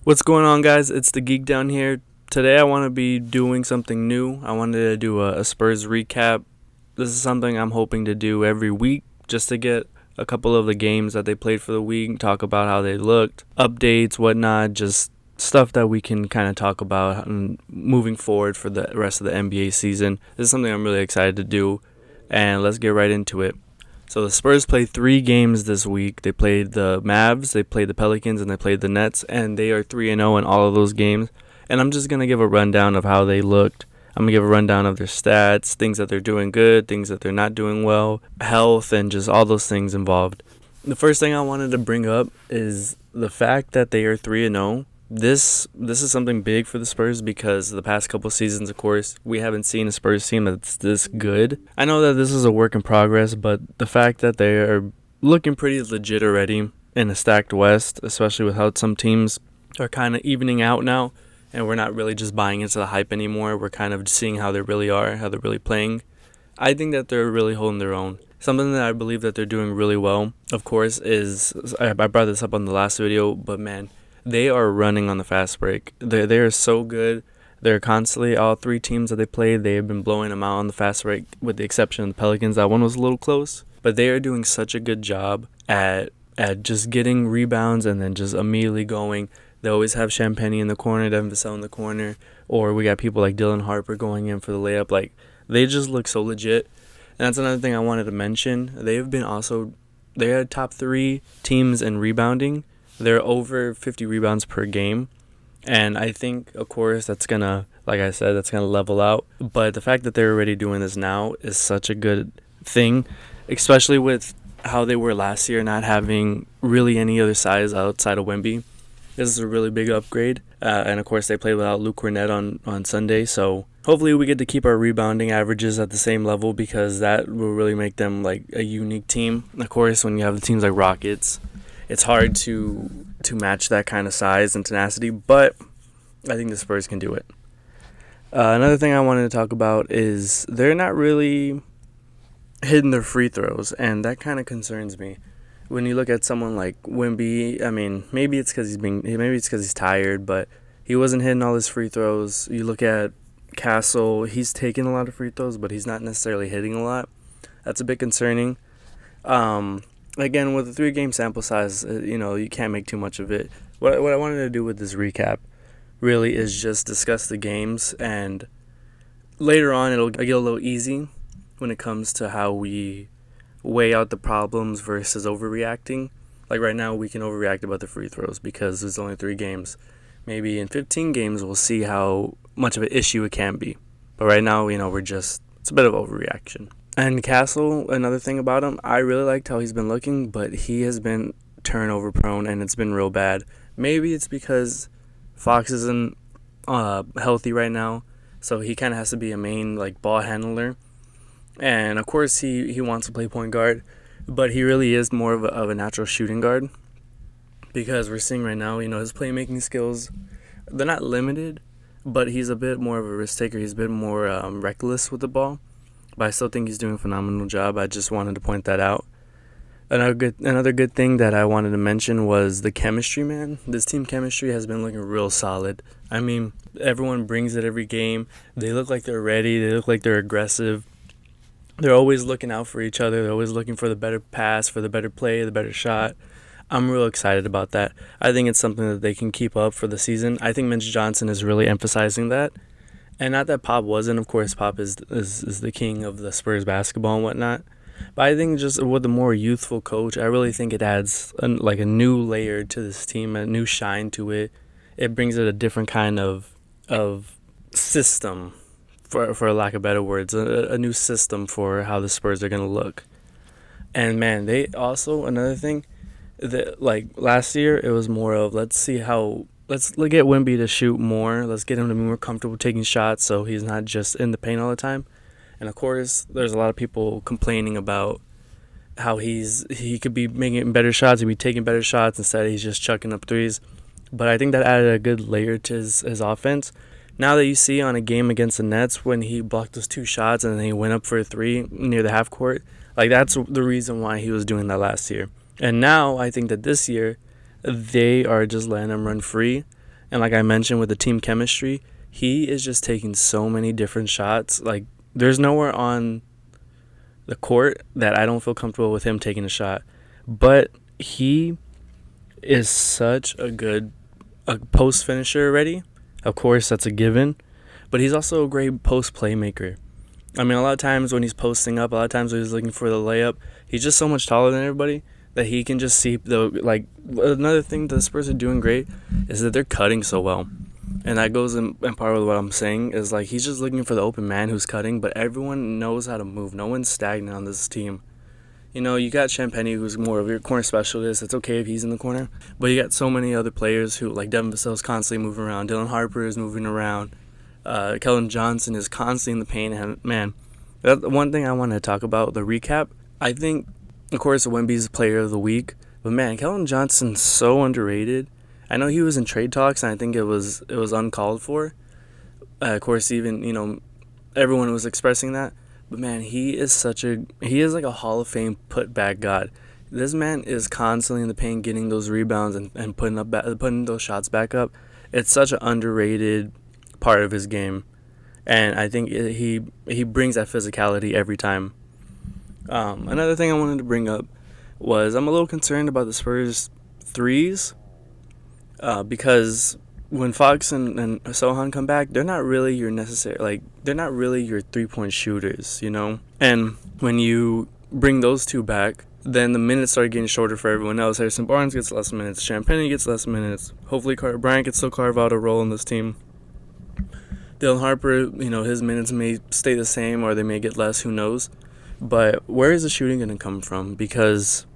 What's going on, guys? It's the Geek down here. Today I want to be doing something new. I wanted to do a Spurs recap. This is something I'm hoping to do every week just to get a couple of the games that they played for the week, talk about how they looked, updates, whatnot, just stuff that we can kind of talk about moving forward for the rest of the NBA season. This is something I'm really excited to do, and let's get right into it. So the Spurs played 3 games this week. They played the Mavs, they played the Pelicans, and they played the Nets, and they are 3-0 in all of those games. And I'm just going to give a rundown of how they looked. I'm going to give a rundown of their stats, things that they're doing good, things that they're not doing well, health, and just all those things involved. The first thing I wanted to bring up is the fact that they are 3-0. This is something big for the Spurs because the past couple seasons, of course, we haven't seen a Spurs team that's this good. I know that this is a work in progress, but the fact that they are looking pretty legit already in a stacked West, especially with how some teams are kind of evening out now, and we're not really just buying into the hype anymore. We're kind of seeing how they really are, how they're really playing. I think that they're really holding their own. Something that I believe that they're doing really well, of course, is I brought this up on the last video, but man, they are running on the fast break. They are so good. They're constantly, all 3 teams that they played, they have been blowing them out on the fast break, with the exception of the Pelicans. That one was a little close. But they are doing such a good job at just getting rebounds and then just immediately going. They always have Champagne in the corner, Devin Vassell in the corner, or we got people like Dylan Harper going in for the layup. Like, they just look so legit. And that's another thing I wanted to mention. They are top 3 teams in rebounding. They're over 50 rebounds per game. And I think, of course, that's going to, like I said, that's going to level out. But the fact that they're already doing this now is such a good thing, especially with how they were last year, not having really any other size outside of Wemby. This is a really big upgrade. And, of course, they played without Luke Cornett on Sunday. So hopefully we get to keep our rebounding averages at the same level because that will really make them like a unique team. Of course, when you have the teams like Rockets, it's hard to match that kind of size and tenacity, but I think the Spurs can do it. Another thing I wanted to talk about is they're not really hitting their free throws, and that kind of concerns me. When you look at someone like Wemby, I mean, maybe it's because he's tired, but he wasn't hitting all his free throws. You look at Castle, he's taking a lot of free throws, but he's not necessarily hitting a lot. That's a bit concerning. Again, with a 3-game sample size, you can't make too much of it. What I wanted to do with this recap really is just discuss the games, and later on it'll get a little easy when it comes to how we weigh out the problems versus overreacting. Like right now, we can overreact about the free throws because there's only 3 games. Maybe in 15 games, we'll see how much of an issue it can be. But right now, it's a bit of overreaction. And Castle, another thing about him, I really liked how he's been looking, but he has been turnover prone, and it's been real bad. Maybe it's because Fox isn't healthy right now, so he kind of has to be a main ball handler. And of course, he wants to play point guard, but he really is more of a natural shooting guard because we're seeing right now, his playmaking skills, they're not limited, but he's a bit more of a risk taker. He's a bit more reckless with the ball. But I still think he's doing a phenomenal job. I just wanted to point that out. Another good thing that I wanted to mention was the chemistry, man. This team chemistry has been looking real solid. I mean, everyone brings it every game. They look like they're ready. They look like they're aggressive. They're always looking out for each other. They're always looking for the better pass, for the better play, the better shot. I'm real excited about that. I think it's something that they can keep up for the season. I think Mitch Johnson is really emphasizing that. And not that Pop wasn't. Of course, Pop is the king of the Spurs basketball and whatnot. But I think just with a more youthful coach, I really think it adds a new layer to this team, a new shine to it. It brings it a different kind of system, for lack of better words, a new system for how the Spurs are going to look. And, man, they also, another thing, that last year, it was more of let's get Wemby to shoot more. Let's get him to be more comfortable taking shots so he's not just in the paint all the time. And, of course, there's a lot of people complaining about how he could be making better shots. He'd be taking better shots instead he's just chucking up threes. But I think that added a good layer to his offense. Now that you see on a game against the Nets when he blocked those 2 shots and then he went up for a 3 near the half court, that's the reason why he was doing that last year. And now I think that this year they are just letting him run free. And like I mentioned with the team chemistry, he is just taking so many different shots. Like, there's nowhere on the court that I don't feel comfortable with him taking a shot. But he is such a post finisher already. Of course, that's a given. But he's also a great post playmaker. I mean, a lot of times when he's posting up, a lot of times when he's looking for the layup, he's just so much taller than everybody that he can just see the, like, another thing that the Spurs are doing great is that they're cutting so well. And that goes in part with what I'm saying is, like, he's just looking for the open man who's cutting, but everyone knows how to move. No one's stagnant on this team. You know, you got Champagny, who's more of your corner specialist. It's okay if he's in the corner. But you got so many other players who, like, Devin Vassell's constantly moving around. Dylan Harper is moving around. Kellen Johnson is constantly in the paint. And, man, that's one thing I want to talk about, the recap. I think, of course, Wemby's player of the week. But, man, Kellen Johnson's so underrated. I know he was in trade talks, and I think it was uncalled for. Of course, even, everyone was expressing that. But, man, he is like a Hall of Fame putback god. This man is constantly in the paint getting those rebounds and putting those shots back up. It's such an underrated part of his game. And I think he brings that physicality every time. Another thing I wanted to bring up was I'm a little concerned about the Spurs threes because when Fox and Sohan come back, they're not really your 3-point shooters, And when you bring those two back, then the minutes start getting shorter for everyone else. Harrison Barnes gets less minutes. Champagny gets less minutes. Hopefully Carter Bryant can still carve out a role in this team. Dylan Harper, his minutes may stay the same or they may get less, who knows. But where is the shooting going to come from? Because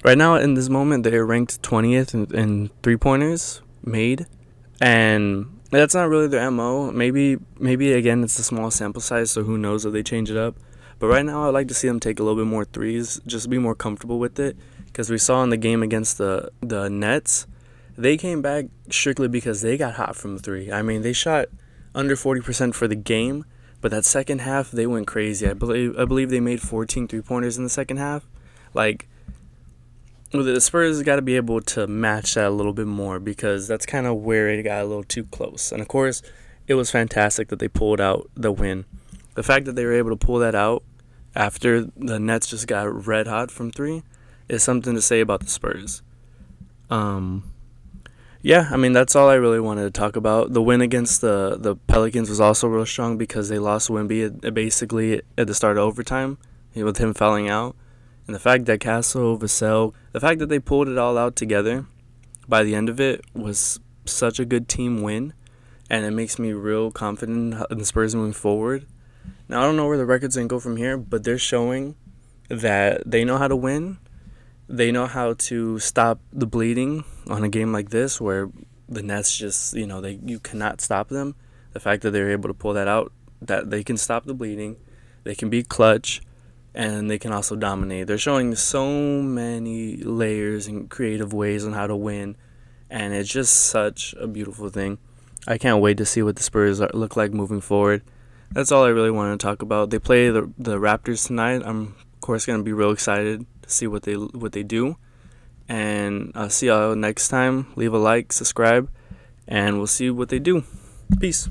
right now, in this moment, they're ranked 20th in three-pointers made. And that's not really their MO. Maybe again, it's a small sample size, so who knows if they change it up. But right now, I'd like to see them take a little bit more threes, just be more comfortable with it. Because we saw in the game against the Nets, they came back strictly because they got hot from three. I mean, they shot under 40% for the game, but that second half, they went crazy. I believe they made 14 three-pointers in the second half. Like, the Spurs got to be able to match that a little bit more because that's kind of where it got a little too close. And, of course, it was fantastic that they pulled out the win. The fact that they were able to pull that out after the Nets just got red hot from three is something to say about the Spurs. Yeah, I mean, that's all I really wanted to talk about. The win against the Pelicans was also real strong because they lost Wemby basically at the start of overtime with him fouling out. And the fact that Vassell, the fact that they pulled it all out together by the end of it was such a good team win. And it makes me real confident in the Spurs moving forward. Now, I don't know where the record's going to go from here, but they're showing that they know how to win. They know how to stop the bleeding on a game like this where the Nets just, you cannot stop them. The fact that they're able to pull that out, that they can stop the bleeding, they can be clutch, and they can also dominate. They're showing so many layers and creative ways on how to win, and it's just such a beautiful thing. I can't wait to see what the Spurs look like moving forward. That's all I really want to talk about. They play the Raptors tonight. I'm, of course, going to be real excited to see what they do. And I'll see y'all next time. Leave a like, subscribe, and we'll see what they do. Peace.